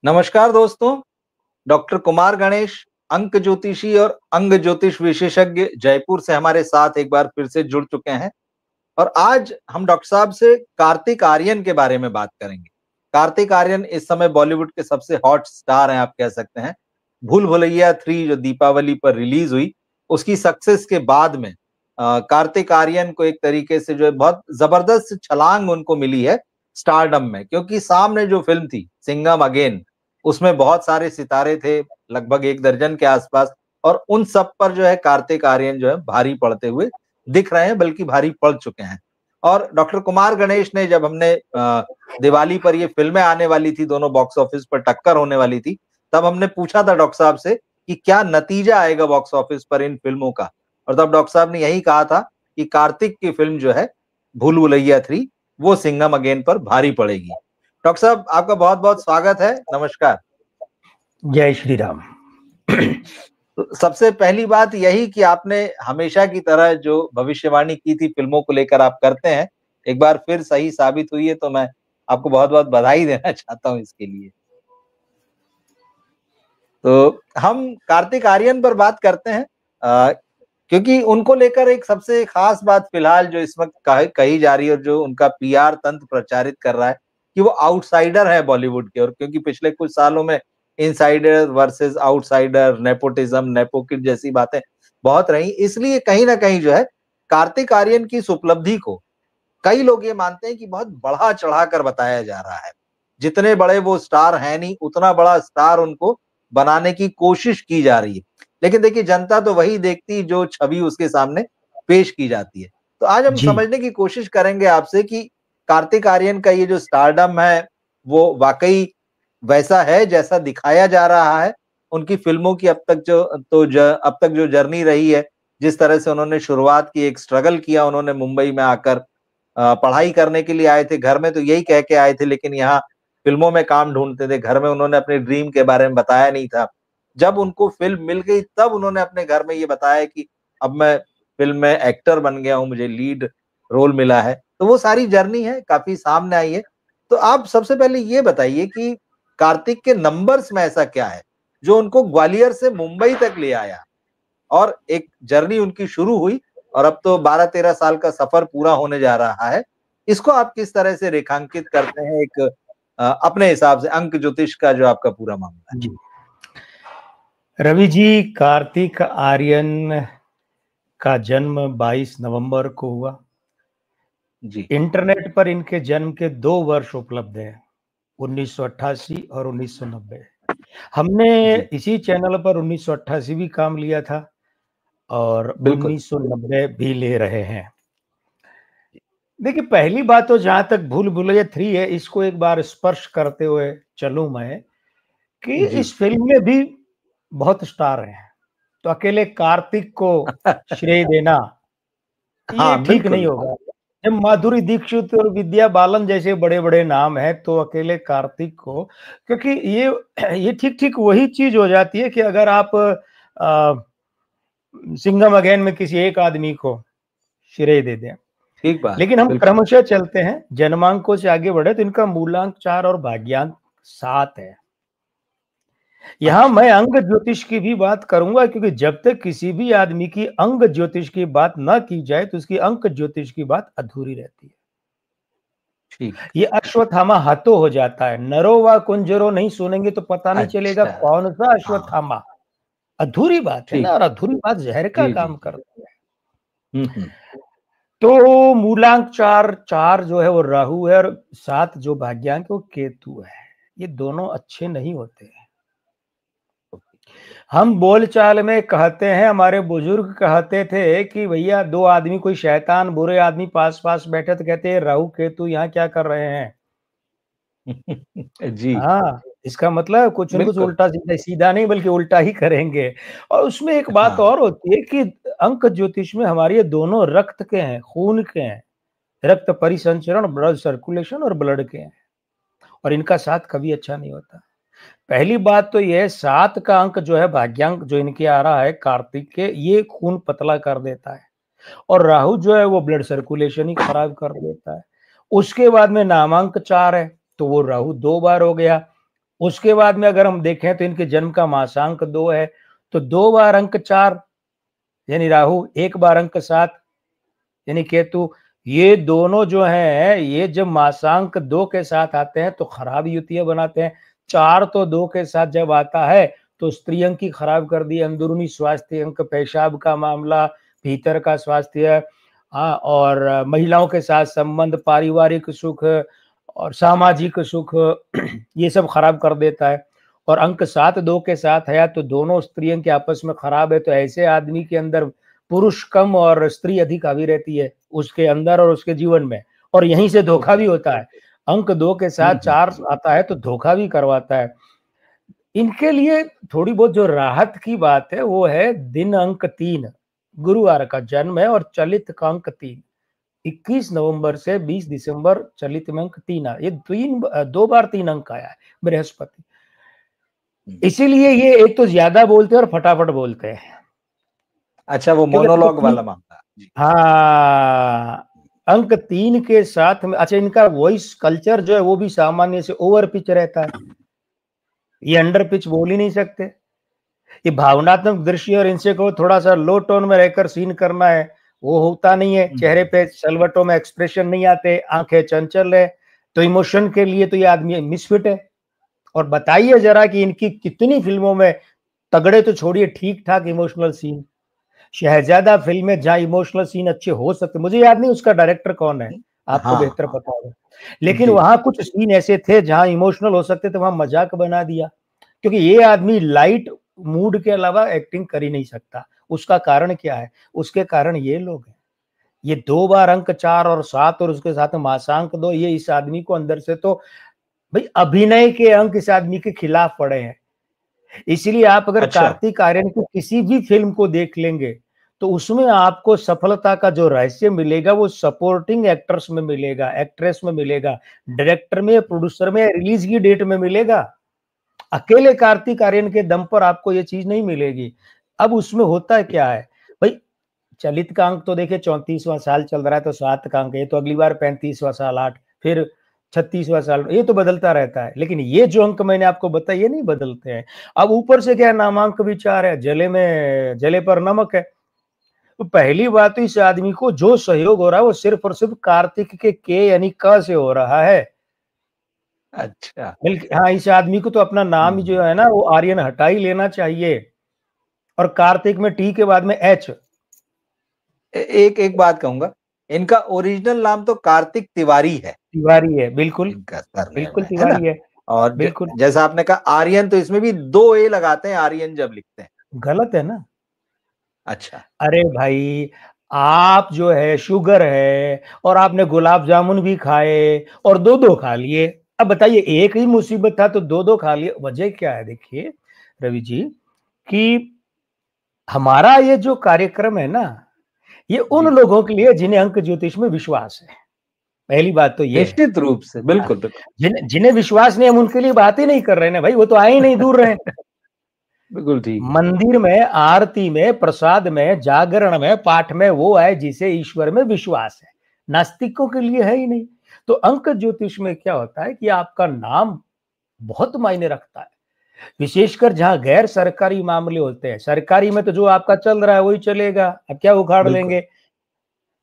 नमस्कार दोस्तों। डॉक्टर कुमार गणेश, अंक ज्योतिषी और अंग ज्योतिष विशेषज्ञ जयपुर से हमारे साथ एक बार फिर से जुड़ चुके हैं और आज हम डॉक्टर साहब से कार्तिक आर्यन के बारे में बात करेंगे। कार्तिक आर्यन इस समय बॉलीवुड के सबसे हॉट स्टार हैं, आप कह सकते हैं। भूल भुलैया 3 जो दीपावली पर रिलीज हुई, उसकी सक्सेस के बाद में कार्तिक आर्यन को एक तरीके से जो है बहुत जबरदस्त छलांग उनको मिली है स्टारडम में, क्योंकि सामने जो फिल्म थी सिंघम अगेन, उसमें बहुत सारे सितारे थे, लगभग 1 दर्जन के आसपास, और उन सब पर जो है कार्तिक आर्यन जो है भारी पड़ते हुए दिख रहे हैं, बल्कि भारी पड़ चुके हैं। और डॉक्टर कुमार गणेश ने जब हमने दिवाली पर ये फिल्में आने वाली थी, दोनों बॉक्स ऑफिस पर टक्कर होने वाली थी, तब हमने पूछा था डॉक्टर साहब से कि क्या नतीजा आएगा बॉक्स ऑफिस पर इन फिल्मों का, और तब डॉक्टर साहब ने यही कहा था कि कार्तिक की फिल्म जो है भूल भुलैया 3 वो सिंघम अगेन पर भारी पड़ेगी। डॉक्टर साहब, आपका बहुत बहुत स्वागत है। नमस्कार। जय श्री राम। तो सबसे पहली बात यही कि आपने हमेशा की तरह जो भविष्यवाणी की थी फिल्मों को लेकर आप करते हैं, एक बार फिर सही साबित हुई है, तो मैं आपको बहुत बहुत बधाई देना चाहता हूं इसके लिए। तो हम कार्तिक आर्यन पर बात करते हैं क्योंकि उनको लेकर एक सबसे खास बात फिलहाल जो इस वक्त कही जा रही है और जो उनका पीआर तंत्र प्रचारित कर रहा है कि वो आउटसाइडर है बॉलीवुड के। और क्योंकि पिछले कुछ सालों में इनसाइडर वर्सेस आउटसाइडर, नेपोटिज्म, नेपोकिड जैसी बातें बहुत रही, इसलिए कहीं ना कहीं जो है कार्तिक आर्यन की इस उपलब्धि को कई लोग ये मानते हैं कि बहुत बढ़ा चढ़ा कर बताया जा रहा है। जितने बड़े वो स्टार है नहीं, उतना बड़ा स्टार उनको बनाने की कोशिश की जा रही है। लेकिन देखिए, जनता तो वही देखती जो छवि उसके सामने पेश की जाती है। तो आज हम जी, समझने की कोशिश करेंगे आपसे कि कार्तिक आर्यन का ये जो स्टारडम है, वो वाकई वैसा है जैसा दिखाया जा रहा है। उनकी फिल्मों की अब तक जो जर्नी रही है, जिस तरह से उन्होंने शुरुआत की, एक स्ट्रगल किया उन्होंने मुंबई में आकर, पढ़ाई करने के लिए आए थे, घर में तो यही कह के आए थे, लेकिन यहाँ फिल्मों में काम ढूंढते थे। घर में उन्होंने अपने ड्रीम के बारे में बताया नहीं था। जब उनको फिल्म मिल गई तब उन्होंने अपने घर में ये बताया कि अब मैं फिल्म में एक्टर बन गया हूं, मुझे लीड रोल मिला है। तो वो सारी जर्नी है, काफी सामने आई है। तो आप सबसे पहले ये बताइए कि कार्तिक के नंबर्स में ऐसा क्या है जो उनको ग्वालियर से मुंबई तक ले आया और एक जर्नी उनकी शुरू हुई, और अब तो 12-13 साल का सफर पूरा होने जा रहा है। इसको आप किस तरह से रेखांकित करते हैं एक अपने हिसाब से अंक ज्योतिष का जो आपका पूरा मामला है? जी। रवि जी, कार्तिक आर्यन का जन्म 22 नवंबर को हुआ। जी इंटरनेट पर इनके जन्म के 2 वर्ष उपलब्ध हैं, 1988 और 1990। हमने जी इसी चैनल पर 1988 भी काम लिया था और बिल्कुल। 1990 भी ले रहे हैं। देखिए, पहली बात तो जहां तक भूल भुलैया 3 है, इसको एक बार स्पर्श करते हुए चलूं मैं कि जी इस फिल्म में भी बहुत स्टार हैं, तो अकेले कार्तिक को श्रेय देना ये हाँ ठीक नहीं बिल्कुल। होगा। जब माधुरी दीक्षित और विद्या बालन जैसे बड़े-बड़े नाम हैं, तो अकेले कार्तिक को, क्योंकि ये ठीक-ठीक वही चीज़ हो जाती है कि अगर आप सिंघम अगेन में किसी एक आदमी को श्रेय दे दें। ठीक बात, लेकिन हम बिल्कुल। क्रमशः चलते हैं, जन्मांकों से आगे बढ़े तो इनका मूलांक 4 और भाग्यांक 7 है। यहाँ अच्छा। मैं अंग ज्योतिष की भी बात करूंगा, क्योंकि जब तक किसी भी आदमी की अंग ज्योतिष की बात न की जाए तो उसकी अंक ज्योतिष की बात अधूरी रहती है। ठीक। ये अश्वत्थामा हाथों हो जाता है, नरो व कुंजरो नहीं सुनेंगे तो पता नहीं चलेगा अच्छा। कौन सा हाँ। अश्वत्थामा। अधूरी बात है ना, ठीक। और अधूरी बात जहर का जी जी काम जी। करती है। हम्म। तो मूलांक 4 जो है वो राहु है, और 7 जो भाग्यांक है वो केतु है। ये दोनों अच्छे नहीं होते हैं। हम बोलचाल में कहते हैं, हमारे बुजुर्ग कहते थे कि भैया 2 आदमी, कोई शैतान बुरे आदमी पास पास बैठे तो कहते हैं राहु केतु यहाँ क्या कर रहे हैं। जी हाँ, इसका मतलब कुछ न कुछ बिल्कुल। उल्टा सीधा, सीधा नहीं बल्कि उल्टा ही करेंगे। और उसमें एक बात हाँ। और होती है कि अंक ज्योतिष में हमारे ये दोनों रक्त के हैं, खून के हैं, रक्त परिसंचरण, ब्लड सर्कुलेशन और ब्लड के हैं, और इनका साथ कभी अच्छा नहीं होता। पहली बात तो ये 7 का अंक जो है भाग्यांक जो इनके आ रहा है कार्तिक के, ये खून पतला कर देता है, और राहु जो है वो ब्लड सर्कुलेशन ही खराब कर देता है। उसके बाद में नामांक 4 है, तो वो राहु 2 बार हो गया, उसके बाद में अगर हम देखें तो इनके जन्म का मासांक 2 है, तो 2 बार अंक 4 यानी राहु, 1 बार अंक 7 यानी केतु, ये दोनों जो हैं ये जब मासांक 2 के साथ आते हैं तो खराब युतियां बनाते हैं। 4 तो 2 के साथ जब आता है तो स्त्री अंक की खराब कर दी, अंदरूनी स्वास्थ्य अंक, पेशाब का मामला, भीतर का स्वास्थ्य, और महिलाओं के साथ संबंध, पारिवारिक सुख और सामाजिक सुख, ये सब खराब कर देता है। और अंक 7 2 के साथ है तो दोनों स्त्री अंक आपस में खराब है, तो ऐसे आदमी के अंदर पुरुष कम और स्त्री अधिक हावी रहती है उसके अंदर और उसके जीवन में, और यहीं से धोखा भी होता है। अंक 2 के साथ 4 आता है तो धोखा भी करवाता है। इनके लिए थोड़ी बहुत जो राहत की बात है वो है दिन अंक 3, गुरुवार का जन्म है और चलित का अंक 3, 21 नवंबर से 20 दिसंबर चलित में अंक 3 ये 2 बार 3 अंक आया है बृहस्पति। इसीलिए ये एक तो ज्यादा बोलते हैं और फटाफट बोलते हैं। अच्छा, वो मोनोलॉग वाला मामला। हाँ, अंक 3 के साथ में, अच्छा इनका वॉइस कल्चर जो है वो भी सामान्य से ओवर पिच रहता है, ये अंडर पिच बोल ही नहीं सकते। ये भावनात्मक दृश्य और इनसे को थोड़ा सा लो टोन में रहकर सीन करना है वो होता नहीं है, चेहरे पे सलवटों में एक्सप्रेशन नहीं आते, आंखें चंचल है, तो इमोशन के लिए तो ये आदमी मिसफिट है। और बताइए जरा कि इनकी कितनी फिल्मों में तगड़े तो छोड़िए ठीक ठाक इमोशनल सीन, शहजादा फिल्म में जहां इमोशनल सीन अच्छे हो सकते, मुझे याद नहीं उसका डायरेक्टर कौन है, आपको बेहतर पता होगा, लेकिन वहां कुछ सीन ऐसे थे जहां इमोशनल हो सकते थे, वहां मजाक बना दिया, क्योंकि ये आदमी लाइट मूड के अलावा एक्टिंग कर ही नहीं सकता। उसका कारण क्या है? उसके कारण ये लोग हैं। ये 2 बार अंक 4 और 7 और उसके साथ मासांक 2, ये इस आदमी को अंदर से तो भाई अभिनय के अंक इस आदमी के खिलाफ पड़े हैं। इसीलिए आप अगर कार्तिक आर्यन की किसी भी फिल्म को देख लेंगे तो उसमें आपको सफलता का जो रहस्य मिलेगा वो सपोर्टिंग एक्टर्स में मिलेगा, एक्ट्रेस में मिलेगा, डायरेक्टर में, प्रोड्यूसर में, रिलीज की डेट में मिलेगा। अकेले कार्तिक आर्यन के दम पर आपको ये चीज नहीं मिलेगी। अब उसमें होता है क्या है भाई, चलित का अंक तो देखिए 34वां साल चल रहा है तो 7 का अंक है, तो अगली बार 35वां साल 8, फिर 36वां साल, ये तो बदलता रहता है, लेकिन ये जो अंक मैंने आपको बताया ये नहीं बदलते हैं। अब ऊपर से क्या नामांक विचार है, जले पर नमक है। तो पहली बात तो इस आदमी को जो सहयोग हो रहा है वो सिर्फ और सिर्फ कार्तिक के यानी क से हो रहा है। अच्छा, बल्कि हाँ, इस आदमी को तो अपना नाम जो है ना वो आर्यन हटा ही लेना चाहिए, और कार्तिक में टी के बाद में एच। एक बात कहूंगा, इनका ओरिजिनल नाम तो कार्तिक तिवारी है। तिवारी है, बिल्कुल इनका सरनेम बिल्कुल है ना? तिवारी है, और बिल्कुल जैसा आपने कहा आर्यन, तो इसमें भी 2 ए लगाते हैं आर्यन जब लिखते हैं। गलत है ना। अच्छा, अरे भाई, आप जो है शुगर है और आपने गुलाब जामुन भी खाए और 2-2 खा लिए। अब बताइए, एक ही मुसीबत था तो 2-2 खा लिए, वजह क्या है? देखिए रवि जी, कि हमारा ये जो कार्यक्रम है ना, ये उन लोगों के लिए जिन्हें अंक ज्योतिष में विश्वास है। पहली बात तो ये है। निश्चित रूप से, बिल्कुल बिल्कुल। जिन्हें विश्वास नहीं, हम उनके लिए बात ही नहीं कर रहे हैं भाई, वो तो आए ही नहीं, दूर रहे। बिल्कुल ठीक है। मंदिर में, आरती में, प्रसाद में, जागरण में, पाठ में वो है जिसे ईश्वर में विश्वास है, नास्तिकों के लिए है ही नहीं। तो अंक ज्योतिष में क्या होता है कि आपका नाम बहुत मायने रखता है, विशेषकर जहां गैर सरकारी मामले होते हैं। सरकारी में तो जो आपका चल रहा है वही चलेगा, अब क्या उखाड़ लेंगे।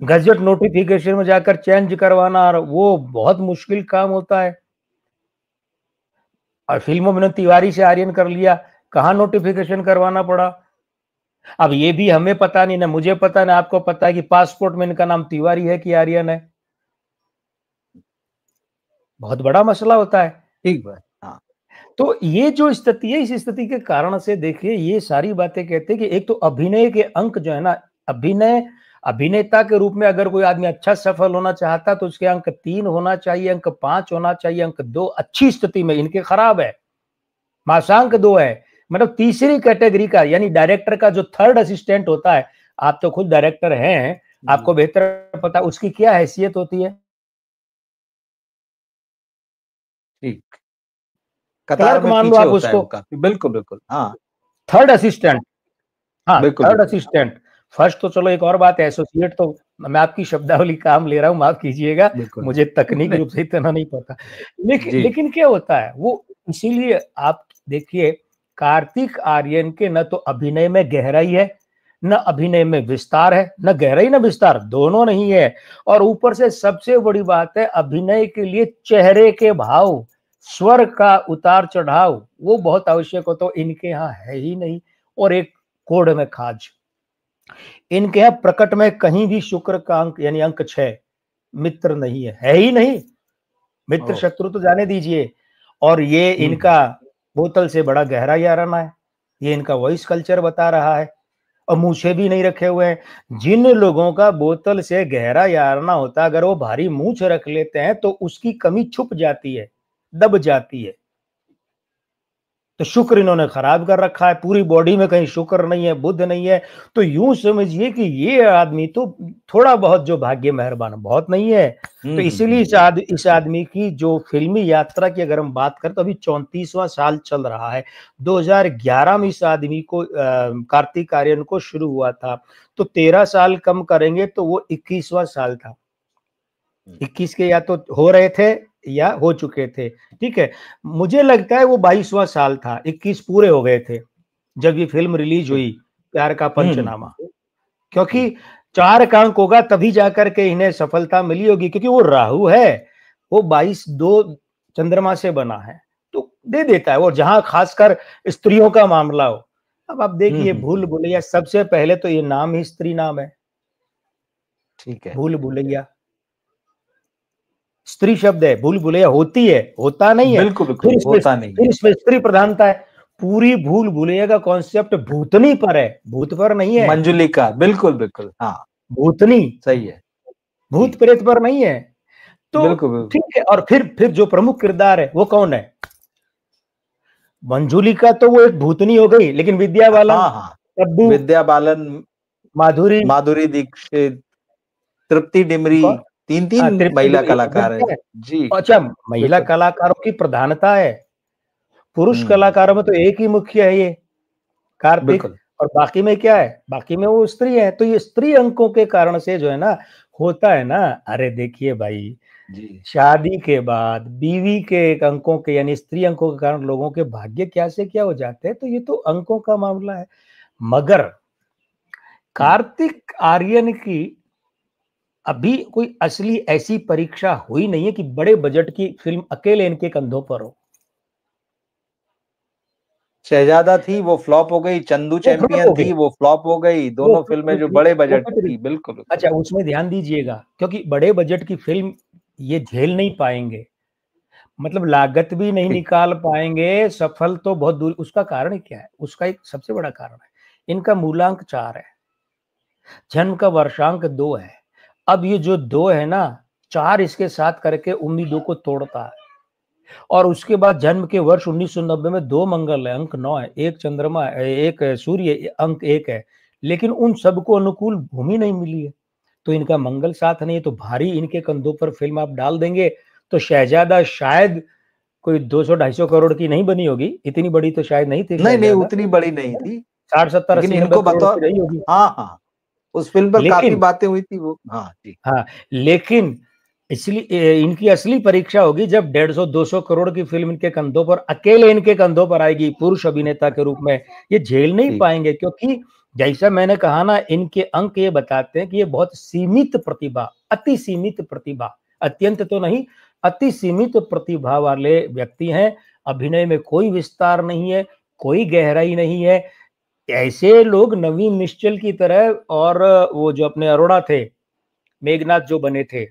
गजट नोटिफिकेशन में जाकर चेंज करवाना, वो बहुत मुश्किल काम होता है। और फिल्मों में तिवारी से आर्यन कर लिया, कहां नोटिफिकेशन करवाना पड़ा। अब ये भी हमें पता नहीं, ना मुझे पता ना आपको पता है कि पासपोर्ट में इनका नाम तिवारी है कि आर्यन है। बहुत बड़ा मसला होता है। ठीक बात। हाँ, तो ये जो स्थिति है, इस स्थिति के कारण से देखिए ये सारी बातें कहते हैं कि एक तो अभिनय के अंक जो है ना, अभिनेता के रूप में अगर कोई आदमी अच्छा सफल होना चाहता तो उसके अंक 3 होना चाहिए, अंक 5 होना चाहिए, अंक 2 अच्छी स्थिति में, इनके खराब है, मासांक 2 है, मतलब तीसरी कैटेगरी का, यानी डायरेक्टर का जो थर्ड असिस्टेंट होता है, आप तो खुद डायरेक्टर हैं, आपको बेहतर पता उसकी क्या हैसियत होती है। ठीक। कतार क्लर्क में मान लो पीछे आप होता है उसको, वो काफी, बिल्कुल बिल्कुल। हाँ, थर्ड असिस्टेंट, हाँ बिल्कुल थर्ड बिल्कुल। असिस्टेंट, फर्स्ट तो चलो एक और बात है, एसोसिएट तो मैं आपकी शब्दावली काम ले रहा हूँ, माफ कीजिएगा, मुझे तकनीकी रूप से इतना नहीं पता। लेकिन क्या होता है वो, इसीलिए आप देखिए कार्तिक आर्यन के न तो अभिनय में गहराई है, न अभिनय में विस्तार है, न गहराई न विस्तार, दोनों नहीं है। और ऊपर से सबसे बड़ी बात है, अभिनय के लिए चेहरे के भाव, स्वर का उतार चढ़ाव वो बहुत आवश्यक हो, तो इनके यहाँ है ही नहीं। और एक कोड में खाज, इनके यहाँ प्रकट में कहीं भी शुक्र का अंक यानी अंक 6 मित्र नहीं है ही नहीं। मित्र शत्रु तो जाने दीजिए। और ये इनका बोतल से बड़ा गहरा याराना है, ये इनका वॉइस कल्चर बता रहा है। और मूछे भी नहीं रखे हुए हैं। जिन लोगों का बोतल से गहरा याराना होता, अगर वो भारी मूछ रख लेते हैं तो उसकी कमी छुप जाती है, दब जाती है। तो शुक्र इन्होंने खराब कर रखा है, पूरी बॉडी में कहीं शुक्र नहीं है, बुध नहीं है। तो यूं समझिए कि ये आदमी तो थोड़ा बहुत जो भाग्य मेहरबान, बहुत नहीं है। तो इसीलिए इस आदमी की जो फिल्मी यात्रा की अगर हम बात करें तो अभी 34वां साल चल रहा है। 2011 में इस आदमी को कार्तिक आर्यन को शुरू हुआ था, तो 13 साल कम करेंगे तो वो 21वां साल था। 21 के या तो हो रहे थे या हो चुके थे, ठीक है। मुझे लगता है वो 22वां साल था, 21 पूरे हो गए थे जब ये फिल्म रिलीज हुई, प्यार का पंचनामा। क्योंकि 4 का अंक होगा तभी जाकर के इन्हें सफलता मिली होगी, क्योंकि वो राहु है, वो 22 चंद्रमा से बना है, तो दे देता है वो, जहां खासकर स्त्रियों का मामला हो। अब आप देखिए भूल भुलैया, सबसे पहले तो ये नाम ही स्त्री नाम है, ठीक है। भूल भुलैया स्त्री शब्द है, भूल भुलैया होती है, होता नहीं है। बिल्कुल होता नहीं है। फिर इसमें स्त्री प्रधानता है। पूरी भूल भुलैया का कॉन्सेप्ट भूतनी पर है, भूत पर नहीं है। मंजुलिका, बिल्कुल हाँ, भूतनी सही है, भूत प्रेत पर नहीं है। तो बिल्कुल ठीक है। और फिर जो प्रमुख किरदार है वो कौन है? मंजुलिका तो वो एक भूतनी हो गई, लेकिन विद्या बालन, विद्या बालन, माधुरी दीक्षित, तृप्ति डिमरी, तीन महिला कलाकार है जी। अच्छा, महिला कलाकारों की प्रधानता है, पुरुष कलाकारों में तो एक ही मुख्य है, ये कार्तिक। और बाकी में क्या है? बाकी में वो स्त्री है। तो ये स्त्री अंकों के कारण से जो है ना, होता है ना। अरे देखिए भाई जी, शादी के बाद बीवी के अंकों के यानी स्त्री अंकों के कारण लोगों के भाग्य क्या से क्या हो जाते हैं। तो ये तो अंकों का मामला है। मगर कार्तिक आर्यन की अभी कोई असली ऐसी परीक्षा हुई नहीं है कि बड़े बजट की फिल्म अकेले इनके कंधों पर हो। शहजादा थी, वो फ्लॉप हो गई। चंदू चैंपियन थी, वो फ्लॉप हो गई। दोनों फिल्में जो बड़े बजट की, बिल्कुल। अच्छा, उसमें ध्यान दीजिएगा, क्योंकि बड़े बजट की फिल्म ये झेल नहीं पाएंगे, मतलब लागत भी नहीं निकाल पाएंगे, सफल तो बहुत दूर। उसका कारण क्या है? उसका एक सबसे बड़ा कारण है, इनका मूलांक 4 है, जन्म का वर्षांक 2 है। अब ये जो 2 है ना, 4 इसके साथ करके उम्मीदों को तोड़ता है। और उसके बाद जन्म के वर्ष 1990 में 2 मंगल है, अंक 9 है, 1 चंद्रमा, 1 सूर्य, अंक 1 है। लेकिन उन सबको अनुकूल भूमि नहीं मिली है, तो इनका मंगल साथ नहीं है। तो भारी इनके कंधों पर फिल्म आप डाल देंगे तो शहजादा शायद कोई 200-250 करोड़ की नहीं बनी होगी, इतनी बड़ी तो शायद नहीं थी। नहीं उतनी बड़ी नहीं थी, 60-70-80 इनको बताओ रही होगी। हाँ, उस फिल्म पर काफी बातें हुई थी वो। हाँ जी, हाँ। लेकिन इसलिए इनकी असली परीक्षा होगी जब 150-200 करोड़ की फिल्म इनके कंधों पर, अकेले इनके कंधों पर आएगी, पुरुष अभिनेता के रूप में। ये झेल नहीं पाएंगे, क्योंकि जैसा मैंने कहा ना, इनके अंक ये बताते हैं कि ये बहुत सीमित प्रतिभा, अति सीमित प्रतिभा, अत्यंत तो नहीं, अति सीमित प्रतिभा वाले व्यक्ति हैं। अभिनय में कोई विस्तार नहीं है, कोई गहराई नहीं है। ऐसे लोग नवीन निश्चल की तरह, और वो जो अपने अरोड़ा थे, मेघनाथ जो बने थे,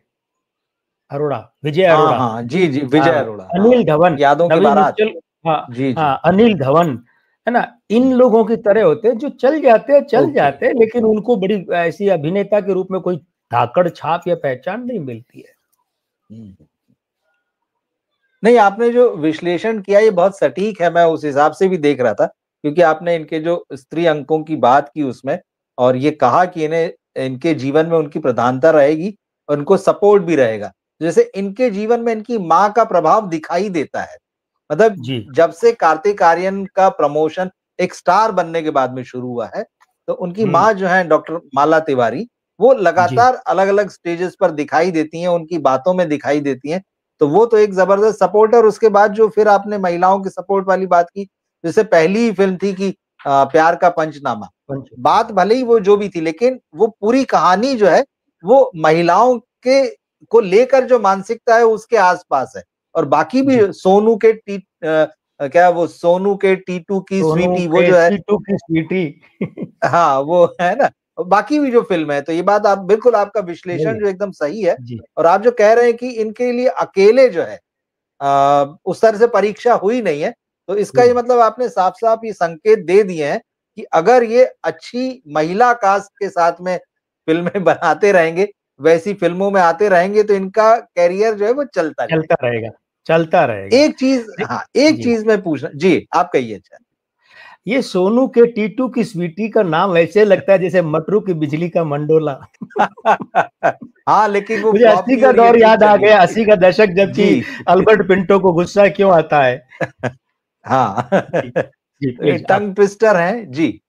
अरोड़ा, विजय अरोड़ा। हाँ, जी विजय अरोड़ा, अनिल धवन, यादों की बारात। हाँ, अनिल धवन, है ना। इन लोगों की तरह होते हैं जो चल जाते हैं, लेकिन उनको बड़ी ऐसी अभिनेता के रूप में कोई धाकड़ छाप या पहचान नहीं मिलती है। नहीं, आपने जो विश्लेषण किया ये बहुत सटीक है, मैं उस हिसाब से भी देख रहा था, क्योंकि आपने इनके जो स्त्री अंकों की बात की उसमें, और ये कहा कि इन्हें इनके जीवन में उनकी प्रधानता रहेगी और उनको सपोर्ट भी रहेगा। जैसे इनके जीवन में इनकी माँ का प्रभाव दिखाई देता है। मतलब जब से कार्तिक आर्यन का प्रमोशन एक स्टार बनने के बाद में शुरू हुआ है, तो तो उनकी माँ जो है डॉक्टर माला तिवारी, वो जी, लगातार अलग-अलग स्टेजेस पर दिखाई देती हैं, उनकी बातों में दिखाई देती हैं। तो वो तो एक ज़बरदस्त सपोर्ट है और उसके बाद जो फिर आपने महिलाओं के सपोर्ट वाली बात की, जैसे पहली ही फ़िल्म थी कि प्यार का पंचनामा। पंच बात भले ही वो जो भी थी, लेकिन वो पूरी कहानी जो है, वो महिलाओं के को लेकर जो मानसिकता है उसके आस-पास है। और बाकी भी जी, सोनू के क्या वो सोनू के टीटू की सोनू स्वीटी वो के जो है टीटू की स्वीटी। हाँ, वो है ना? और बाकी भी जो फ़िल्म है, तो ये बात आप बिल्कुल आपका नहीं विश्लेषण है। जो एकदम सही है जी, और आप जो कह रहे हैं कि इनके लिए अकेले जो है उस तरह से परीक्षा हुई नहीं है, तो इसका हुई ये नहीं। मतलब आपने साफ-साफ ये संकेत दे दिए हैं कि अगर ये अच्छी महिला कास्ट के साथ में फ़िल्में बनाते रहेंगे, वैसी फ़िल्मों में आते रहेंगे, तो इनका करियर जो है वो चलता चलता जाएगा। रहेगा, चलता रहेगा। एक चीज़ जी, हाँ, एक जी। चीज़ मैं पूछना जी, आप कहिए अच्छा। ये सोनू के टीटू की स्वीटी का नाम ऐसे लगता है जैसे मटरू की बिजली का मंडोला। हाँ, लेकिन वो मुझे फ्लॉप 80 भी का और ये दौर ठीक याद आ चली। गया, 80 का दशक जबकि जी। अल्बर्ट पिंटो को गुस्सा क्यों आता है? हाँ। जी, जी तो ये प्लीज़ आप टंग ट्विस्टर हैं। जी।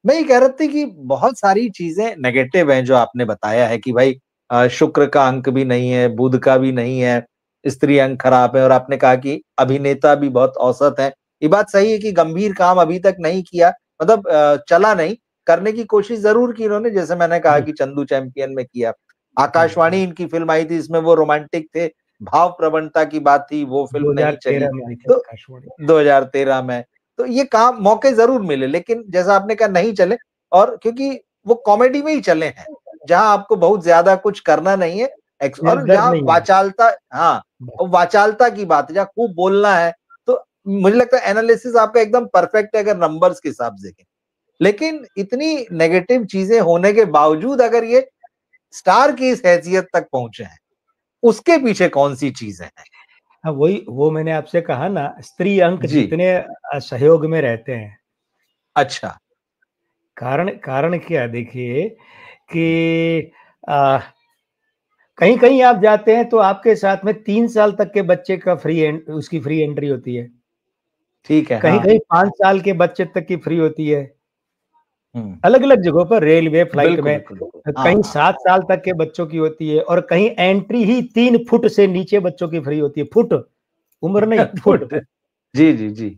मैं ये कह रहा था कि बहुत सारी चीज़ें नेगेटिव हैं जो आपने बताया है कि भाई शुक्र का अंक भी नहीं है, बुध का भी नहीं है, स्त्री अंक खराब है और आपने कहा कि अभिनेता भी बहुत औसत हैं। ये बात सही है कि गंभीर काम अभी तक नहीं किया मतलब चला नहीं, करने की कोशिश ज़रूर की इन्होंने जैसे मैंने कहा जी, कि चंदू चैंपियन में किया। जी, आकाशवाणी जी। इनकी फ़िल्म आई थी इसमें वो रोमांटिक थे, भाव प्रवणता की बात थी, वो फ़िल्म नहीं चली। 2013 में आई थी तो आकाशवाणी। 2013 में। तो ये काम मौके ज़रूर मिले, लेकिन जैसा आपने कहा नहीं चले और क्योंकि वो कॉमेडी में ही चले हैं, जहाँ आपको बहुत ज़्यादा कुछ करना नहीं है और सिरदर्द जहाँ नहीं है। वाचालता हाँ, बस, और वाचालता की बात है, जहाँ खूब बोलना है, तो मुझे लगता है एनालिसिस आपका एकदम परफेक्ट है अगर नंबर्स के हिसाब से देखें। लेकिन इतनी नेगेटिव चीज़ें होने के बावजूद अगर ये स्टार की इस हैसियत तक पहुँचे हैं, उसके पीछे कौन-सी चीज़ें हैं? हाँ, वही वो मैंने आपसे कहा ना स्त्री अंक जी, जितने सहयोग में रहते हैं। अच्छा। कारण कारण क्या है देखिए कि अ, कहीं-कहीं आप जाते हैं तो आपके साथ में 3 साल तक के बच्चे का उसकी फ्री एंट्री होती है। ठीक है, हाँ। कहीं-कहीं 5 साल के बच्चे तक की फ्री होती है। हुँ। अलग-अलग जगहों पर रेलवे, फ्लाइट बिल्कुल, में बिल्कुल, बिल्कुल। हाँ, कहीं हाँ। 7 साल तक के बच्चों की होती है और कहीं एंट्री ही 3 फुट से नीचे बच्चों की फ्री होती है। फुट, उम्र नहीं, फुट। फुट जी, जी, जी।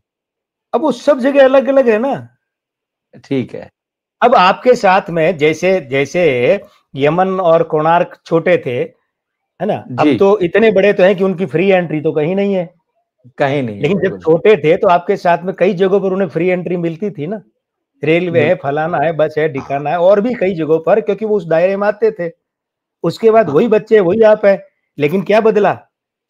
अब वो सब जगह अलग-अलग है ना। ठीक है। अब आपके साथ में जैसे जैसे यमन और कोणार्क छोटे थे, है ना? जी, अब तो इतने बड़े तो हैं कि उनकी फ्री एंट्री तो कहीं नहीं है। कहीं नहीं है, लेकिन जब बिल्कुल। छोटे थे तो आपके साथ में कई जगहों पर उन्हें फ्री एंट्री मिलती थी ना। रेलवे है, बिल्कुल। फलाना है, बस है, हाँ, ढिकाना है और भी कई जगहों पर क्योंकि वो उस दायरे में आते थे। उसके बाद हाँ। वही बच्चे, वही आप है। लेकिन क्या बदला?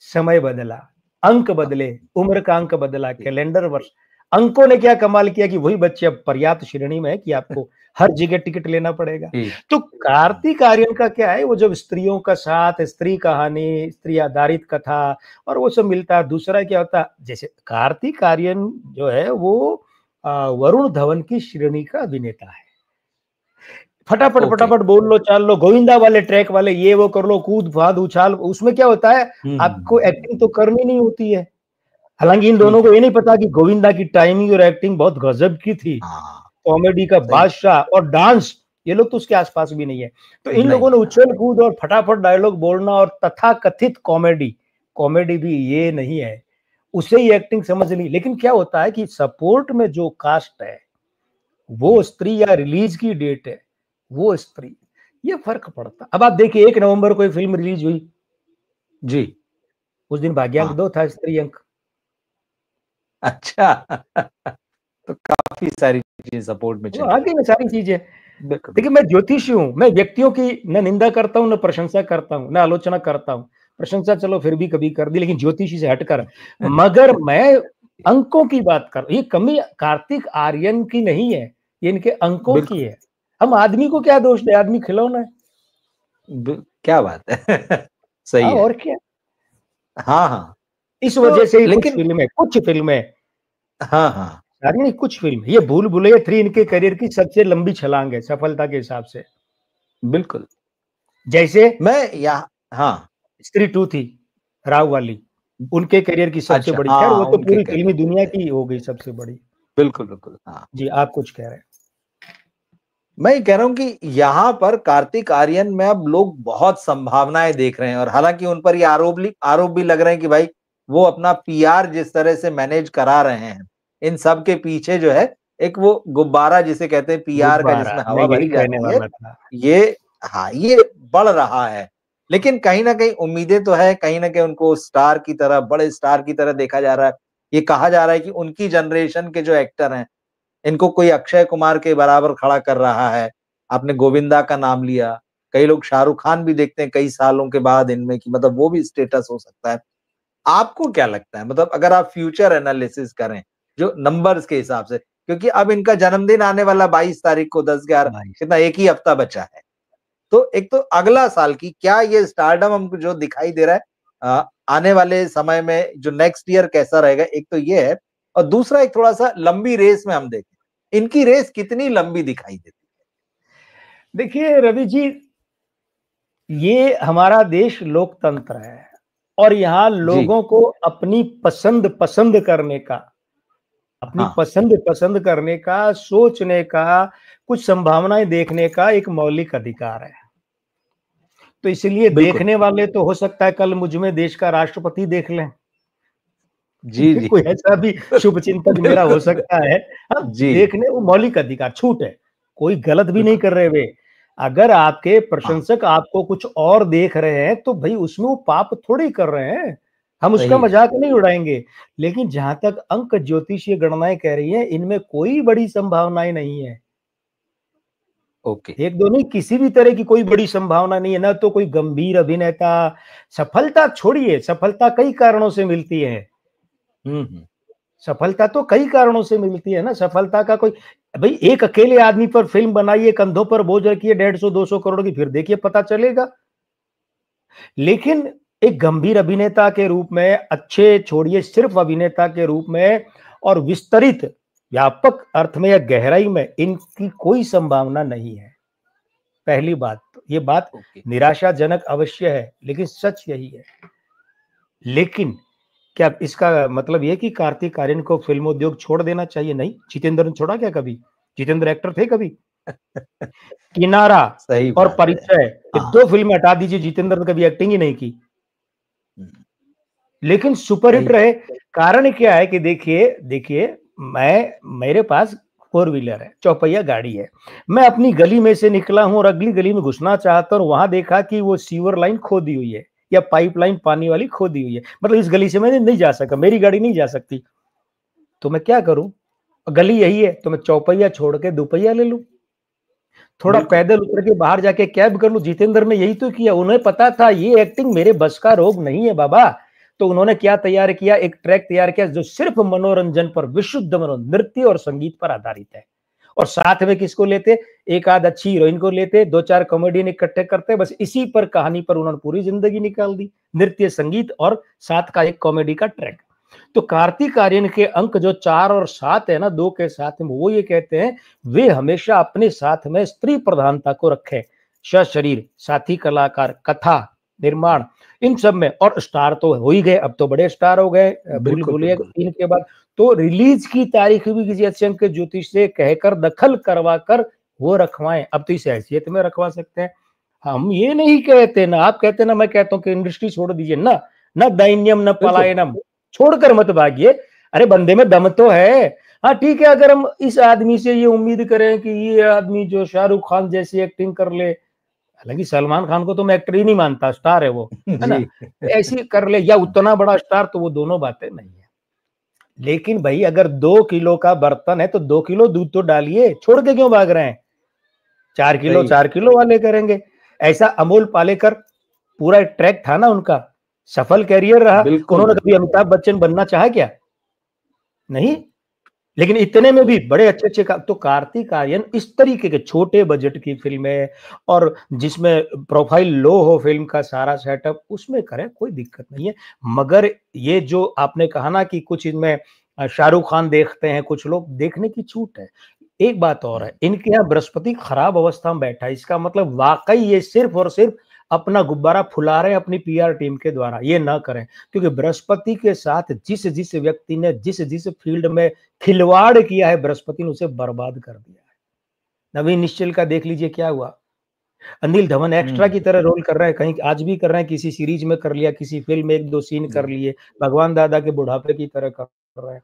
समय बदला, अंक बदले, उम्र का अंक बदला, जी, कैलेंडर वर्ष। अंकों ने क्या कमाल किया कि वही बच्चे अब पर्याप्त श्रेणी में है कि आपको हर जगह टिकट लेना पड़ेगा। ठीक। तो हाँ, कार्तिक आर्यन का क्या है, वो जब स्त्रियों का साथ, स्त्री कहानी, स्त्री आधारित कथा और वो सब मिलता है। दूसरा क्या होता है, जैसे कार्तिक आर्यन जो है वो वरुण धवन की श्रेणी का अभिनेता है। फटाफट, ओके। फटाफट बोल लो, चाल लो, गोविंदा वाले ट्रैक वाले ये वो कर लो, कूद-फाद, उछाल, उसमें क्या होता है, हुँ, हुँ, आपको हुँ, एक्टिंग तो करनी नहीं होती है। हालाँकि इन दोनों ठीक को है। ये नहीं पता कि गोविंदा की टाइमिंग और एक्टिंग बहुत गज़ब की थी। हाँ, कॉमेडी का सही बादशाह और डांस, ये लोग तो उसके आस-पास भी नहीं है। तो इन नहीं लोगों ने है। हाँ, उछल-कूद और फटाफट डायलॉग बोलना और तथाकथित कॉमेडी, कॉमेडी भी ये नहीं है, उसे ही एक्टिंग समझ ली। लेकिन क्या होता है कि सपोर्ट में जो कास्ट है वो हुँ, स्त्री या रिलीज की डेट है, वो स्त्री, ये फ़र्क पड़ता। अब आप देखिए 1 नवंबर को एक फ़िल्म रिलीज़ हुई, जी, उस दिन भाग्यांक हाँ। 2 था, स्त्री अंक। अच्छा तो काफ़ी सारी चीज़ें सपोर्ट में वो चली आ गई। गई ना सारी चीज़ें। बिल्कुल, देखिए बिल्कुल। मैं ज्योतिषी हूँ, मैं व्यक्तियों की ना निंदा करता हूँ, ना प्रशंसा करता हूँ, ना आलोचना करता हूँ। प्रशंसा चलो फिर भी कभी कर दी, लेकिन ज्योतिषी से हटकर। मगर मैं अंकों की बात कर ये कमी कार्तिक आर्यन की नहीं है, ये इनके अंकों की बिल्कुल, है। हम आदमी को क्या दोष दें, आदमी खिलौना है। क्या बात है। हाँ, सही है। और क्या? हाँ, हाँ। इस तो वजह से ही लेकिन कुछ फ़िल्में हाँ, हाँ, सारी नहीं कुछ फ़िल्म ये भूल-भुलैया 3 इनके करियर की सबसे लंबी छलांग है सफलता के हिसाब से। बिल्कुल। जैसे मैं यहाँ हाँ, स्त्री 2 थी, राव वाली, उनके करियर की सबसे अच्छा बड़ी खैर वो हाँ, तो उनके पूरी फ़िल्मी करियर की दुनिया सही। की हो गई सबसे बड़ी। बिल्कुल, बिल्कुल। हाँ। जी, आप कुछ कह रहे हैं? मैं कह रहा हूं कि यहाँ पर कार्तिक आर्यन में अब लोग बहुत संभावनाएं देख रहे हैं, और हालांकि उन पर ये आरोप भी लग रहे हैं कि भाई वो अपना पीआर जिस तरह से मैनेज करा रहे हैं, इन सब के पीछे जो है एक वो गुब्बारा जिसे कहते हैं पीआर का, गुब्बारा, जिसमें मैं हवा यही भरी कहने जाती है, वाला था। ये हाँ, ये बढ़ रहा है। लेकिन कहीं न कहीं उम्मीदें तो है, कहीं न कहीं उनको स्टार की तरह, बड़े स्टार की तरह देखा जा रहा है। ये कहा जा रहा है कि उनकी जनरेशन के जो एक्टर हैं, इनको कोई अक्षय कुमार के बराबर खड़ा कर रहा है। आपने गोविंदा का नाम लिया, कई लोग शाहरुख खान भी देखते हैं कई सालों के बाद इनमें, कि मतलब वो भी स्टेटस हो सकता है। आपको क्या लगता है, मतलब अगर आप फ्यूचर एनालिसिस करें, जो नंबर्स के हिसाब से, क्योंकि अब इनका जन्मदिन आने वाला 22 तारीख को, 10-11 22 कितना, 1 ही हफ्ता बचा है। तो एक तो अगला साल की क्या ये स्टारडम हमको जो दिखाई दे रहा है, आने वाले समय में जो नेक्स्ट ईयर कैसा रहेगा, एक तो ये है, और दूसरा एक थोड़ा-सा लंबी रेस में हम देखें, इनकी रेस कितनी लंबी दिखाई देती देखिए रवि जी, ये हमारा देश लोकतंत्र है और यहाँ है? जी, लोगों को अपनी पसंद पसंद करने का, अपनी हाँ, पसंद पसंद करने का, सोचने का, कुछ संभावनाएं देखने का एक मौलिक अधिकार है। तो इसलिए बिल्कुल। देखने वाले तो हो सकता है कल मुझ में देश का राष्ट्रपति देख लें। जी, जी। कोई ऐसा भी शुभ चिंतक मेरा हो बिल्कुल, सकता है। अब जी, देखने वो मौलिक अधिकार, छूट है, कोई गलत भी नहीं बिल्कुल। कर रहे वे। अगर आपके हाँ, प्रशंसक आपको कुछ और देख रहे हैं तो भाई उसमें वो पाप थोड़ी कर रहे हैं, हम उसका सही है। मजाक नहीं उड़ाएंगे। लेकिन जहां तक अंक ज्योतिषीय गणनाएं कह रही हैं, इनमें कोई बड़ी संभावनाएं नहीं है। ओके। एक दो नहीं, किसी भी तरह की कोई बड़ी संभावना नहीं है। ना तो कोई गंभीर अभिनेता, सफलता छोड़िए, सफलता कई कारणों से मिलती है। हुँ। सफलता तो कई कारणों से मिलती है ना। सफलता का कोई, भाई एक अकेले आदमी पर फिल्म बनाइए, कंधों पर बोझ रखिए 150-200 करोड़ की, फिर देखिए पता चलेगा। लेकिन एक गंभीर अभिनेता के रूप में, अच्छे छोड़िए सिर्फ अभिनेता के रूप में, और विस्तरित व्यापक अर्थ में या गहराई में इनकी कोई संभावना नहीं है। पहली बात तो ये बात ओके। निराशाजनक अवश्य है, लेकिन सच यही है। लेकिन क्या इसका मतलब ये कि कार्तिक आर्यन को फिल्म उद्योग छोड़ देना चाहिए? नहीं। जितेंद्र ने छोड़ा क्या कभी? जितेंद्र एक्टर थे कभी? किनारा सही और बात है। परिचय, ये हाँ। 2 फिल्में हटा दीजिए, जितेंद्र ने कभी एक्टिंग ही नहीं की। हुँ, लेकिन सुपरहिट सही रहे। कारण क्या है कि देखिए देखिए, मेरे पास 4 व्हीलर है, चौपहिया गाड़ी है। मैं अपनी गली में से निकला हूँ और अगली गली में घुसना चाहता हूँ, वहां देखा कि वो सीवर लाइन खोदी हुई है या पाइपलाइन पानी वाली खोदी हुई है, मतलब इस गली से मैं नहीं जा सका, मेरी गाड़ी नहीं जा सकती। तो मैं क्या करूं? गली यही है तो मैं चौपहिया छोड़ के दोपहिया ले लूं, थोड़ा बिल्कुल। पैदल उतर के बाहर जाके कैब कर लूं। जितेंद्र ने यही तो किया। उन्हें पता था ये एक्टिंग मेरे बस का रोग नहीं है बाबा। तो उन्होंने क्या तैयार किया? एक ट्रैक तैयार किया जो सिर्फ मनोरंजन पर, विशुद्ध मनोरंजन, नृत्य और संगीत पर आधारित है। और साथ में किसको लेते? एक आध अच्छी हीरोइन को लेते, 2-4 कॉमेडियन इकट्ठे करते, बस इसी पर, कहानी पर उन्होंने पूरी जिंदगी निकाल दी। नृत्य, संगीत और साथ का एक कॉमेडी का ट्रैक। तो कार्तिक आर्यन के अंक जो 4 और 7 है ना, 2 के साथ में, वो ये कहते हैं वे हमेशा अपने साथ में स्त्री प्रधानता को रखे। सशरीर, साथी कलाकार, कथा, निर्माण, इन सब में। और स्टार तो हो ही गए, अब तो बड़े स्टार हो गए, भूल बिल्कुल, भुलैया बिल्कुल। 3 के बाद। तो रिलीज की तारीख भी किसी अच्छे अंक ज्योतिष से कहकर, दखल करवा कर वो रखवाएं। अब तो इस हैसियत में रखवा सकते हैं। हम ये नहीं कहते ना, आप कहते ना, मैं कहता हूँ कि इंडस्ट्री छोड़ दीजिए ना। न दैन्यम न बिल्कुल। पलायनम, छोड़कर मत भागिए। अरे बंदे में दम तो है। हाँ ठीक है, अगर हम इस आदमी से ये उम्मीद करें कि ये आदमी जो शाहरुख खान जैसी एक्टिंग कर ले, हालांकि सलमान खान को तो मैं एक्टर ही नहीं मानता, स्टार है वो, है ना, जी। ऐसी कर ले या उतना बड़ा स्टार, तो वो दोनों बातें नहीं है। लेकिन भाई अगर 2 किलो का बर्तन है तो 2 किलो दूध तो डालिए, छोड़ के क्यों भाग रहे हैं? 4 किलो सही है। 4 किलो वाले करेंगे। ऐसा अमोल पालेकर, पूरा ट्रैक था ना उनका, सफल कैरियर रहा। बिल्कुल, उन्होंने कभी बिल्कुल। अमिताभ बच्चन बनना चाहा क्या? नहीं। लेकिन इतने में भी बड़े अच्छे अच्छे तो कार्तिक आर्यन इस तरीके के छोटे बजट की फिल्में, और जिसमें प्रोफाइल लो हो फिल्म का सारा सेटअप, उसमें करें, कोई दिक्कत नहीं है। मगर ये जो आपने कहा ना कि कुछ इनमें शाहरुख खान देखते हैं कुछ लोग, देखने की छूट है। एक बात और है, इनके यहाँ बृहस्पति खराब अवस्था में बैठा है, इसका मतलब वाकई ये सिर्फ और सिर्फ अपना गुब्बारा फुला रहे हैं अपनी पीआर टीम के द्वारा। ये ना करें, क्योंकि बृहस्पति के साथ जिस जिस व्यक्ति ने जिस जिस फील्ड में खिलवाड़ किया है, बृहस्पति ने उसे बर्बाद कर दिया है। नवीन निश्चल का देख लीजिए क्या हुआ। अनिल धवन एक्स्ट्रा की तरह रोल कर रहा है, कहीं आज भी कर रहे हैं, किसी सीरीज में कर लिया, किसी फिल्म में एक दो सीन कर लिए, भगवान दादा के बुढ़ापे की तरह कर रहा है।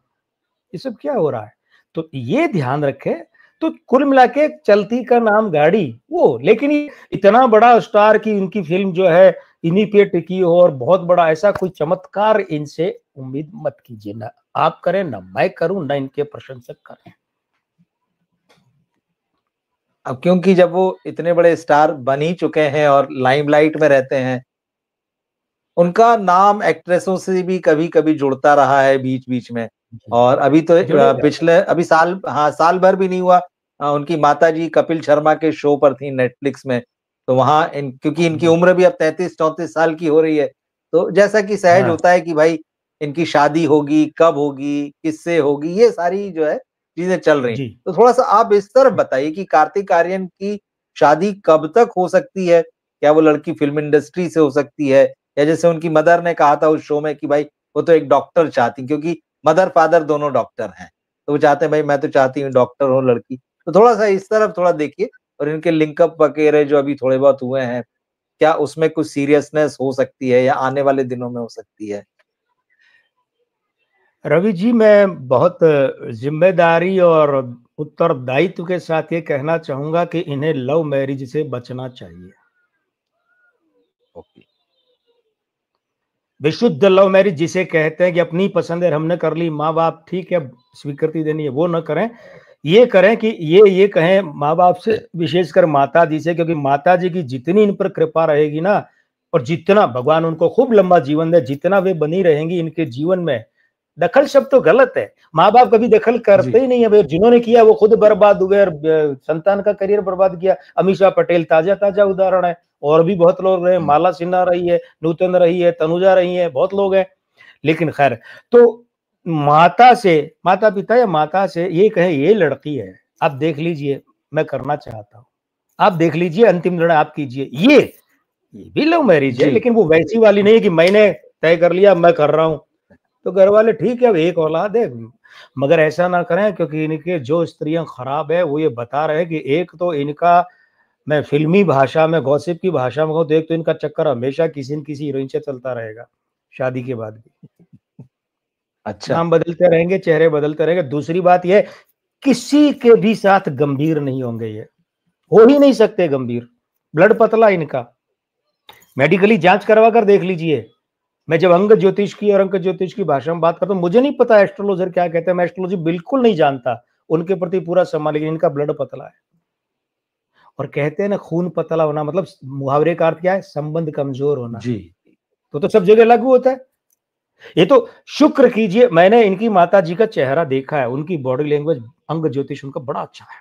ये सब क्या हो रहा है? तो ये ध्यान रखे। तो कुल मिला के चलती का नाम गाड़ी वो, लेकिन इतना बड़ा स्टार की इनकी फिल्म जो है इन्हीं पे टिकी हो और बहुत बड़ा ऐसा कोई चमत्कार इनसे उम्मीद मत कीजिए। ना आप करें, ना मैं करूं, ना इनके प्रशंसक करें। अब क्योंकि जब वो इतने बड़े स्टार बन ही चुके हैं और लाइमलाइट में रहते हैं, उनका नाम एक्ट्रेसों से भी कभी-कभी जुड़ता रहा है बीच-बीच में। और अभी तो पिछले अभी साल भर भी नहीं हुआ, उनकी माताजी कपिल शर्मा के शो पर थी नेटफ्लिक्स में। तो वहाँ क्योंकि इनकी उम्र भी अब 33-34 साल की हो रही है, तो जैसा कि सहज होता है कि भाई इनकी शादी होगी, कब होगी, किससे होगी, ये सारी जो है चीज़ें चल रही। तो थोड़ा-सा आप इस तरफ बताइए कि कार्तिक आर्यन की शादी कब तक हो सकती है? क्या वो लड़की फ़िल्म इंडस्ट्री से हो सकती है? या जैसे उनकी मदर ने कहा था उस शो में कि भाई वो तो एक डॉक्टर चाहती, क्योंकि मदर फादर दोनों डॉक्टर हैं, तो वो चाहते हैं भाई मैं तो चाहती हूँ डॉक्टर हो लड़की। तो थोड़ा-सा इस तरफ थोड़ा देखिए और इनके लिंकअप वगैरह जो अभी थोड़े बहुत हुए हैं, क्या उसमें कुछ सीरियसनेस हो सकती है या आने वाले दिनों में हो सकती है? रवि जी, मैं बहुत जिम्मेदारी और उत्तरदायित्व के साथ ये कहना चाहूंगा कि इन्हें लव मैरिज से बचना चाहिए। ओके। विशुद्ध लव मैरिज जिसे कहते हैं कि अपनी पसंद है, हमने कर ली, माँ बाप ठीक है स्वीकृति देनी है, वो न करें। ये करें कि ये कहें माँ बाप से, विशेषकर माता जी से, क्योंकि माता जी की जितनी इन पर कृपा रहेगी ना, और जितना भगवान उनको खूब लंबा जीवन दे, जितना वे बनी रहेंगी इनके जीवन में, दखल शब्द तो गलत है, माँ बाप कभी दखल करते ही नहीं है। जिन्होंने किया वो खुद बर्बाद हुए और संतान का करियर बर्बाद किया। अमीषा पटेल ताजा ताजा उदाहरण है, और भी बहुत लोग रहे, माला सिन्हा रही है, नूतन रही है, तनुजा रही है, बहुत लोग हैं। लेकिन खैर, तो माता पिता या माता से ये कहे ये लड़की है, आप देख लीजिए मैं करना चाहता हूँ, आप देख लीजिए अंतिम निर्णय आप कीजिए, ये भी लव मैरिज है, लेकिन वो वैसी वाली नहीं है कि मैंने तय कर लिया मैं कर रहा हूँ। तो घर वाले ठीक है, अब एक औलाद है, मगर ऐसा ना करें, क्योंकि इनके जो स्त्रियां खराब है वो ये बता रहे हैं कि एक तो इनका, मैं फिल्मी भाषा में, गॉसिप की भाषा में कहूं तो, एक तो इनका चक्कर हमेशा किसी न किसी हीरोइन से चलता रहेगा शादी के बाद भी। अच्छा। नाम बदलते रहेंगे, चेहरे बदलते रहेंगे। दूसरी बात यह, किसी के भी साथ गंभीर नहीं होंगे, ये हो ही नहीं सकते गंभीर। ब्लड पतला इनका, मेडिकली जांच करवा कर देख लीजिए। मैं जब अंग ज्योतिष की और अंक ज्योतिष की भाषा में बात करता हूँ, मुझे नहीं पता एस्ट्रोलॉजर क्या कहते हैं, मैं एस्ट्रोलॉजी बिल्कुल नहीं जानता, उनके प्रति पूरा सम्मान, लेकिन इनका ब्लड पतला है। और कहते हैं ना खून पतला होना, मतलब मुहावरे का अर्थ क्या है, संबंध कमजोर होना जी। तो सब जगह लागू होता है। ये तो शुक्र कीजिए, मैंने इनकी माता जी का चेहरा देखा है, उनकी बॉडी लैंग्वेज, अंग ज्योतिष उनका बड़ा अच्छा है।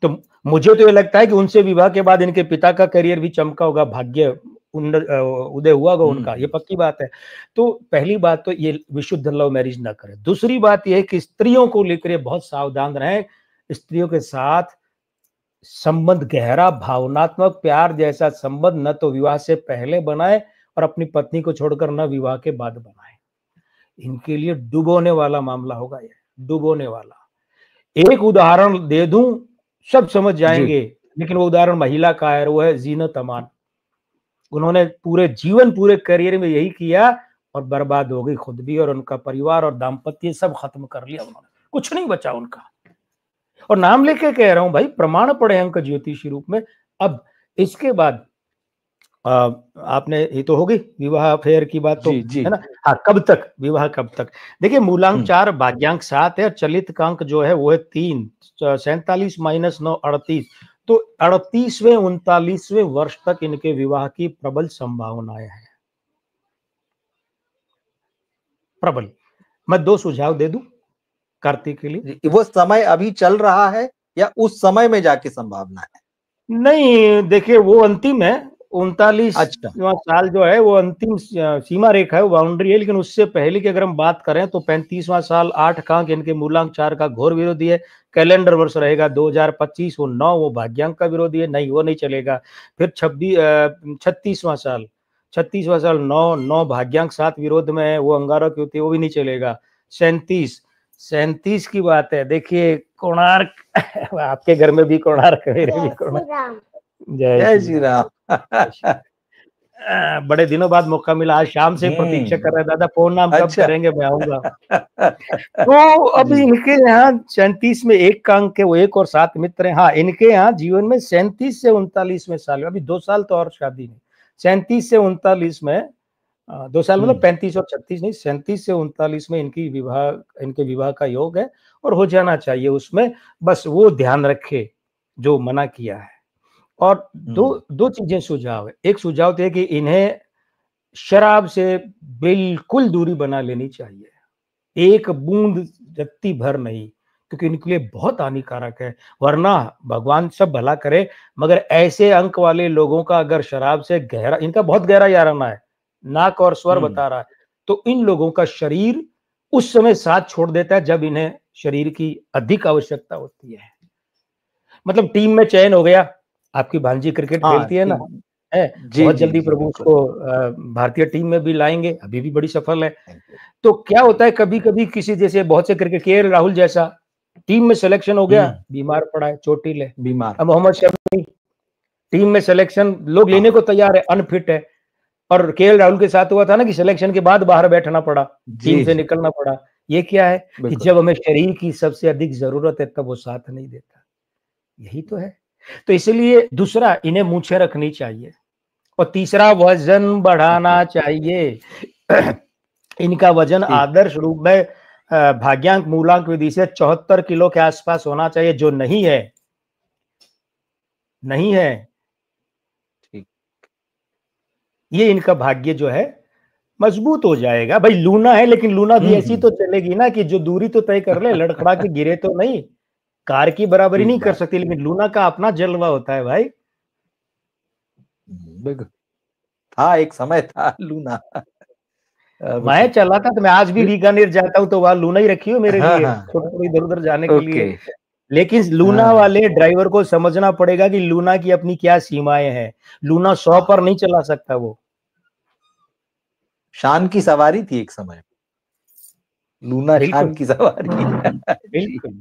तो मुझे तो ये लगता है कि उनसे विवाह के बाद इनके पिता का करियर भी चमका होगा, भाग्य उदय हुआ होगा उनका, ये पक्की बात है। तो पहली बात तो ये विशुद्ध लव मैरिज ना करें। दूसरी बात ये है कि स्त्रियों को लेकर बहुत सावधान रहें। स्त्रियों के साथ संबंध गहरा, भावनात्मक प्यार जैसा संबंध न तो विवाह से पहले बनाए और अपनी पत्नी को छोड़कर न विवाह के बाद बनाए। इनके लिए डुबोने वाला मामला होगा, ये डुबोने वाला। एक उदाहरण दे दूं, सब समझ जाएंगे, लेकिन वो उदाहरण महिला का है, वो है जीनत अमान। उन्होंने पूरे जीवन, पूरे करियर में यही किया और बर्बाद हो गई खुद भी, और उनका परिवार और दाम्पत्य सब खत्म कर लिया उन्होंने, कुछ नहीं बचा उनका। और नाम लेके कह रहा हूं भाई, प्रमाण पड़े अंक ज्योतिषी रूप में। अब इसके बाद आपने, ये तो होगी विवाह फेयर की बात तो, है ना। हाँ, कब तक विवाह, कब तक? देखिए, मूलांक 4, भाग्यांक 7 है, चलित का अंक जो है वो है 3, 47 - 9 38। तो 38वें 39वें वर्ष तक इनके विवाह की प्रबल संभावनाएं हैं, प्रबल। मैं 2 सुझाव दे दूं कार्तिक के लिए। वो समय अभी चल रहा है या उस समय में जाके संभावना है? नहीं, देखिए वो अंतिम है, 39वां साल जो है वो अंतिम सीमा रेखा है, वो बाउंड्री है। लेकिन उससे पहले की अगर हम बात करें तो 35वां साल 8 का अंक इनके मूलांक 4 का घोर विरोधी है। कैलेंडर वर्ष रहेगा 2025, वो 9, वो भाग्यांक का विरोधी है, नहीं वो नहीं चलेगा। फिर 36वां साल 9 भाग्यांक 7 विरोध में है, वो अंगारक युति, वो भी नहीं चलेगा। 37 37 की बात है। देखिए कोणार्क आपके घर में भी कोणार्क, मेरे भी कोणार्क। जय श्री राम। जय श्री राम। बड़े दिनों बाद मौका मिला, आज शाम से प्रतीक्षा कर रहे हैं, दादा फोन नाम कब अच्छा। करेंगे, मैं आऊंगा। तो अभी इनके यहाँ 37 में एक का अंक है, वो एक और 7 मित्र हैं। हाँ, इनके यहाँ जीवन में 37 से 39वें साल में, अभी 2 साल तो और शादी नहीं, 37 से 39 में 2 साल मतलब 35 और 36 नहीं, 37 से 39 में इनके विवाह का योग है और हो जाना चाहिए उसमें। बस वो ध्यान रखे जो मना किया है। और दो चीजें सुझाव है। एक सुझाव तो है कि इन्हें शराब से बिल्कुल दूरी बना लेनी चाहिए, एक बूंद रत्ती भर नहीं, क्योंकि इनके लिए बहुत हानिकारक है। वरना भगवान सब भला करे, मगर ऐसे अंक वाले लोगों का अगर शराब से गहरा, इनका बहुत गहरा याराना है, नाक और स्वर बता रहा है, तो इन लोगों का शरीर उस समय साथ छोड़ देता है जब इन्हें शरीर की अधिक आवश्यकता होती है। मतलब टीम में चयन हो गया, आपकी भांजी क्रिकेट खेलती है ना, है बहुत जल्दी प्रभु उसको भारतीय टीम में भी लाएंगे, अभी भी बड़ी सफल है। तो क्या होता है, कभी कभी किसी जैसे बहुत से क्रिकेट, के राहुल जैसा टीम में सिलेक्शन हो गया, बीमार पड़ा है, चोटिल है, बीमार। अब मोहम्मद शमी टीम में सिलेक्शन, लोग लेने को तैयार है, अनफिट है। और के राहुल के साथ हुआ था ना कि सिलेक्शन के बाद बाहर बैठना पड़ा, टीम से निकलना पड़ा। ये क्या है कि जब हमें शरीर की सबसे अधिक जरूरत है तब वो साथ नहीं देता, यही तो है। तो इसलिए दूसरा, इन्हें मूछें रखनी चाहिए। और तीसरा, वजन बढ़ाना चाहिए। इनका वजन आदर्श रूप में भाग्यांक मूलांक विधि से 74 किलो के आसपास होना चाहिए, जो नहीं है, नहीं है। ये इनका भाग्य जो है मजबूत हो जाएगा। भाई लूना है, लेकिन लूना भी ऐसी तो चलेगी ना कि जो दूरी तो तय कर ले, लड़खड़ा के गिरे तो नहीं, कार की बराबरी नहीं कर सकती, लेकिन लूना का अपना जलवा होता है भाई। हाँ, एक समय था लूना। मैं चला था, तो मैं आज भी बीकानेर जाता हूँ तो वहां लूना ही रखी हो मेरे लिए, थोड़ा इधर उधर जाने के लिए। लेकिन लूना वाले ड्राइवर को समझना पड़ेगा कि लूना की अपनी क्या सीमाएं हैं। लूना 100 पर नहीं चला सकता, वो शान की सवारी थी एक समय, लूना शान की सवारी। बिल्कुल।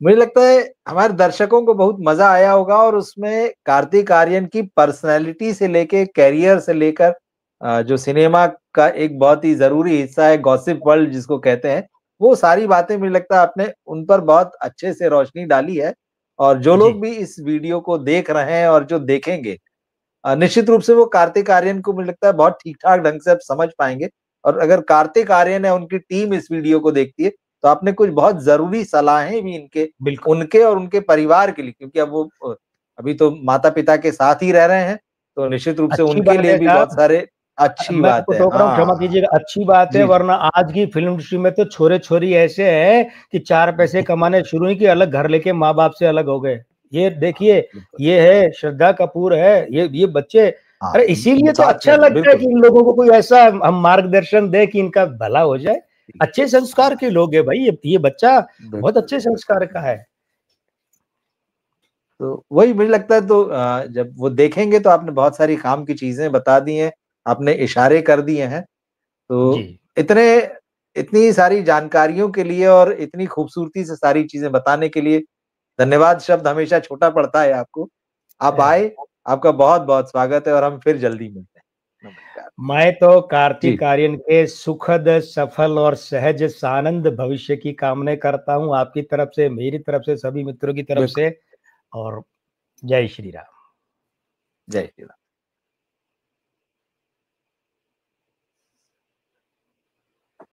मुझे लगता है हमारे दर्शकों को बहुत मजा आया होगा, और उसमें कार्तिक आर्यन की पर्सनैलिटी से लेके कैरियर से लेकर जो सिनेमा का एक बहुत ही जरूरी हिस्सा है, गॉसिप वर्ल्ड जिसको कहते हैं, वो सारी बातें मुझे लगता है आपने उन पर बहुत अच्छे से रोशनी डाली है। और जो लोग भी इस वीडियो को देख रहे हैं और जो देखेंगे, निश्चित रूप से वो कार्तिक आर्यन को मुझे लगता है बहुत ठीक ठाक ढंग से अब समझ पाएंगे। और अगर कार्तिक आर्यन है, उनकी टीम इस वीडियो को देखती है, तो आपने कुछ बहुत जरूरी सलाहें भी उनके और उनके परिवार के लिए, क्योंकि अब वो अभी तो माता पिता के साथ ही रह रहे हैं, तो निश्चित रूप से उनके लिए भी बहुत सारे अच्छी मैं बात आपको है। टोक रहा हूँ, क्षमा कीजिएगा, अच्छी बात है। वरना आज की फिल्म इंडस्ट्री में तो छोरे छोरी ऐसे हैं कि 4 पैसे कमाने शुरू ही कि अलग घर लेके माँ बाप से अलग हो गए। ये देखिए, ये है श्रद्धा कपूर है, ये बच्चे, अरे इसीलिए तो अच्छा लगता है कि इन लोगों को कोई ऐसा हम मार्गदर्शन दे कि इनका भला हो जाए। अच्छे संस्कार के लोग है भाई, ये बच्चा बहुत अच्छे संस्कार का है। तो वही मुझे लगता है, तो जब वो देखेंगे तो आपने बहुत सारी काम की चीजें बता दी हैं, आपने इशारे कर दिए हैं। तो इतनी सारी जानकारियों के लिए और इतनी खूबसूरती से सारी चीजें बताने के लिए धन्यवाद शब्द हमेशा छोटा पड़ता है आपको। आप आए, आपका बहुत बहुत स्वागत है, और हम फिर जल्दी मिलते हैं। नमस्कार। मैं तो कार्तिक आर्यन के सुखद, सफल और सहज सानंद भविष्य की कामना करता हूं, आपकी तरफ से, मेरी तरफ से, सभी मित्रों की तरफ से। और जय श्री राम। जय श्री राम।